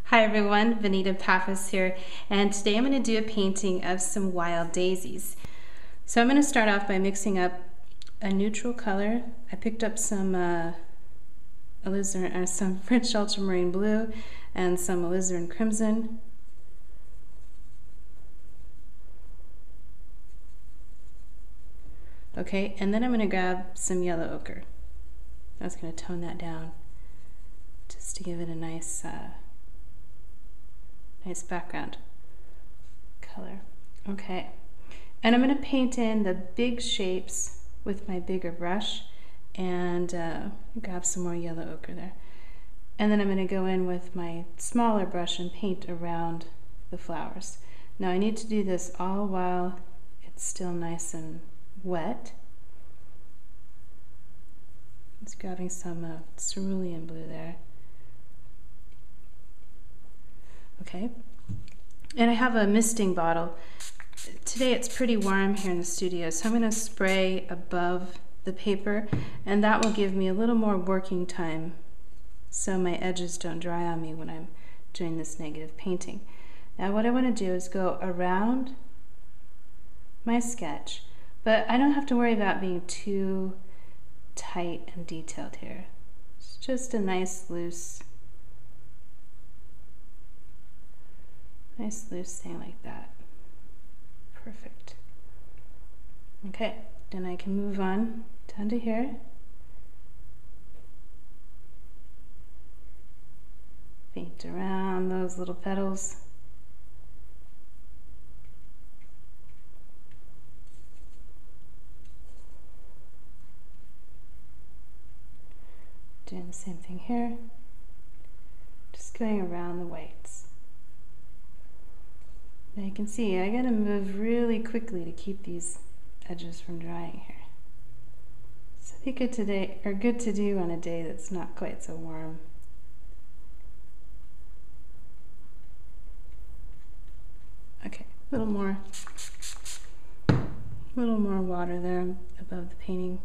Hi everyone, Vinita Pappas here, and today I'm going to do a painting of some wild daisies. So I'm going to start off by mixing up a neutral color. I picked up some some French ultramarine blue and some alizarin crimson. Okay, and then I'm going to grab some yellow ochre. I was going to tone that down just to give it a nice background color. Okay, and I'm going to paint in the big shapes with my bigger brush and grab some more yellow ochre there. And then I'm going to go in with my smaller brush and paint around the flowers. Now I need to do this all while it's still nice and wet. Just grabbing some cerulean blue there. Okay, and I have a misting bottle. Today it's pretty warm here in the studio, so I'm going to spray above the paper, and that will give me a little more working time so my edges don't dry on me when I'm doing this negative painting. Now what I want to do is go around my sketch, but I don't have to worry about being too tight and detailed here. It's just a nice loose thing like that. Perfect. Okay, then I can move on down to here. Paint around those little petals. Doing the same thing here. Just going around the whites. Now you can see I gotta move really quickly to keep these edges from drying here. So I think good to do on a day that's not quite so warm. Okay, a little more water there above the painting.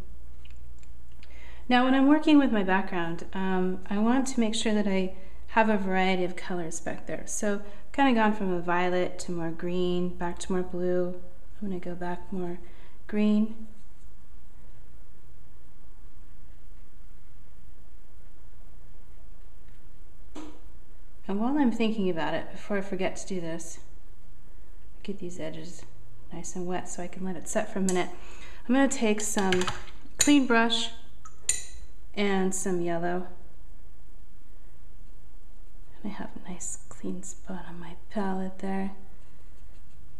Now when I'm working with my background, I want to make sure that I have a variety of colors back there. So I've kind of gone from a violet to more green, back to more blue. I'm going to go back more green. And while I'm thinking about it, before I forget to do this, get these edges nice and wet so I can let it set for a minute. I'm going to take some clean brush and some yellow. I have a nice clean spot on my palette there,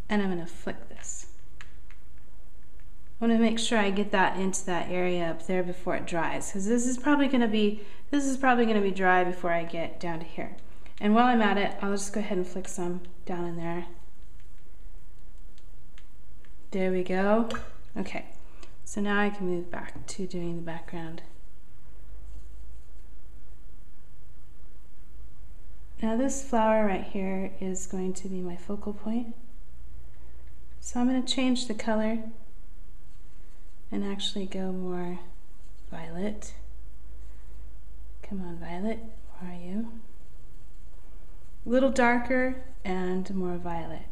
and I'm going to flick this. I want to make sure I get that into that area up there before it dries, because this is probably going to be dry before I get down to here. And while I'm at it, I'll just go ahead and flick some down in there. There we go. Okay, so now I can move back to doing the background. Now this flower right here is going to be my focal point. So I'm going to change the color and actually go more violet. Come on, violet, where are you? A little darker and more violet.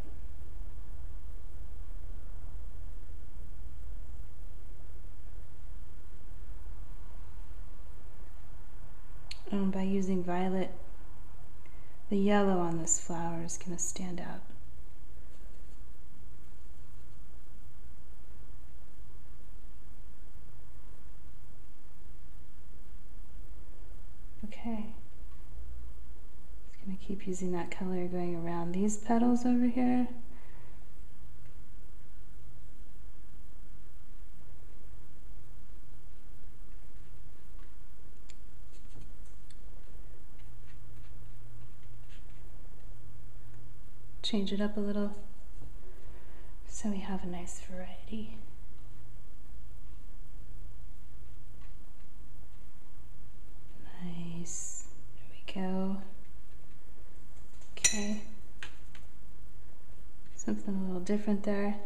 And by using violet, the yellow on this flower is going to stand out. Okay. Just going to keep using that color going around these petals over here. Change it up a little so we have a nice variety. Nice. There we go. Okay. Something a little different there.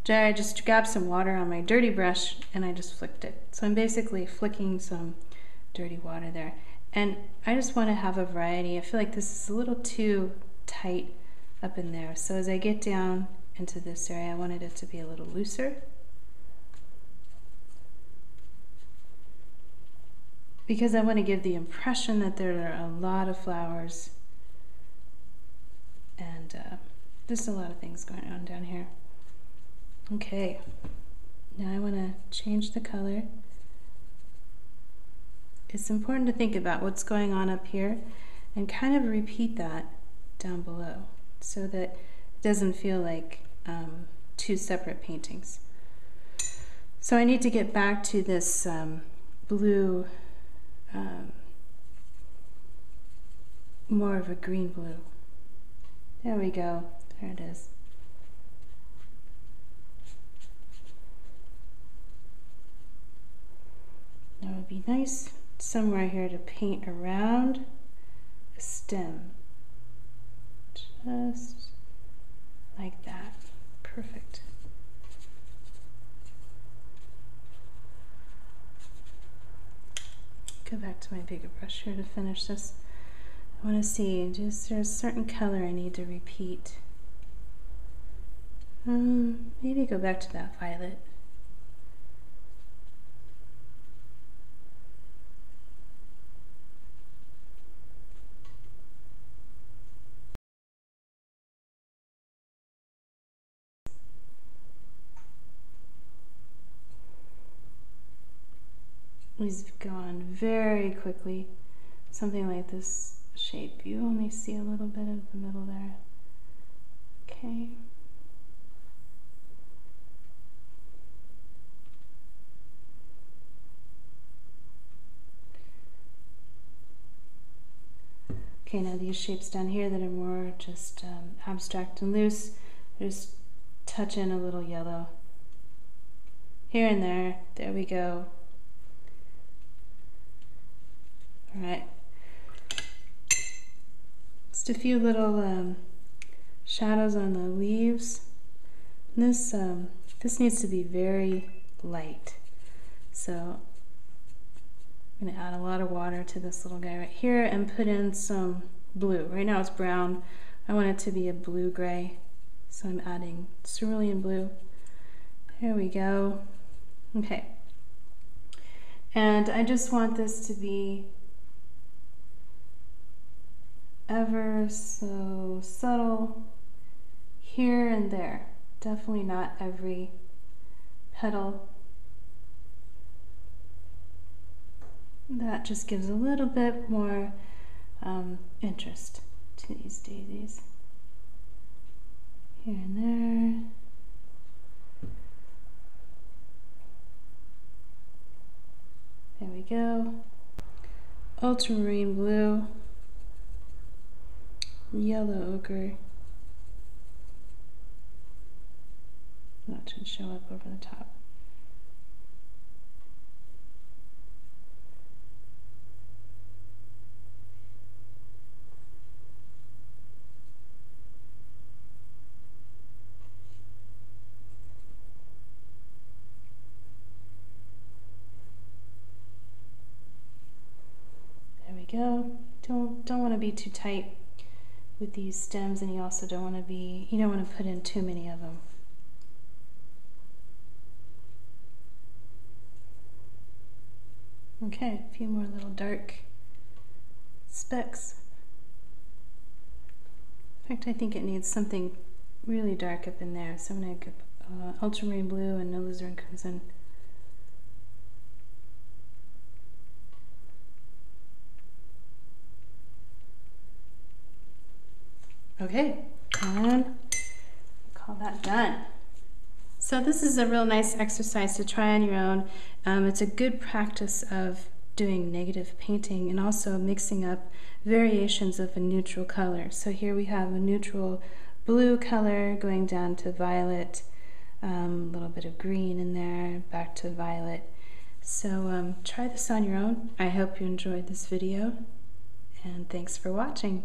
I just grabbed some water on my dirty brush and I just flicked it. So I'm basically flicking some dirty water there. And I just want to have a variety. I feel like this is a little too tight up in there. So as I get down into this area, I wanted it to be a little looser. Because I want to give the impression that there are a lot of flowers and just a lot of things going on down here. Okay, now I want to change the color. It's important to think about what's going on up here and kind of repeat that down below so that it doesn't feel like two separate paintings. So I need to get back to this blue, more of a green blue. There we go, there it is. That would be nice somewhere here to paint around a stem. Just like that. Perfect. Go back to my bigger brush here to finish this. I want to see, just there's a certain color I need to repeat. Maybe go back to that violet. These go on very quickly. Something like this shape, you only see a little bit of the middle there. Okay. Okay, now these shapes down here that are more just abstract and loose, just touch in a little yellow. Here and there, there we go. All right, just a few little shadows on the leaves. And this needs to be very light, so I'm going to add a lot of water to this little guy right here and put in some blue. Right now it's brown. I want it to be a blue-gray, so I'm adding cerulean blue. There we go. Okay, and I just want this to be ever so subtle here and there. Definitely not every petal. That just gives a little bit more interest to these daisies. Here and there. There we go. Ultramarine blue. Yellow ochre. That should show up over the top. There we go. Don't want to be too tight with these stems, and you also don't want to put in too many of them. Okay, a few more little dark specks. In fact, I think it needs something really dark up in there, so I'm going to get ultramarine blue and alizarin crimson. Okay, and call that done. So this is a real nice exercise to try on your own. It's a good practice of doing negative painting and also mixing up variations of a neutral color. So here we have a neutral blue color going down to violet, a little bit of green in there, back to violet. So try this on your own. I hope you enjoyed this video, and thanks for watching.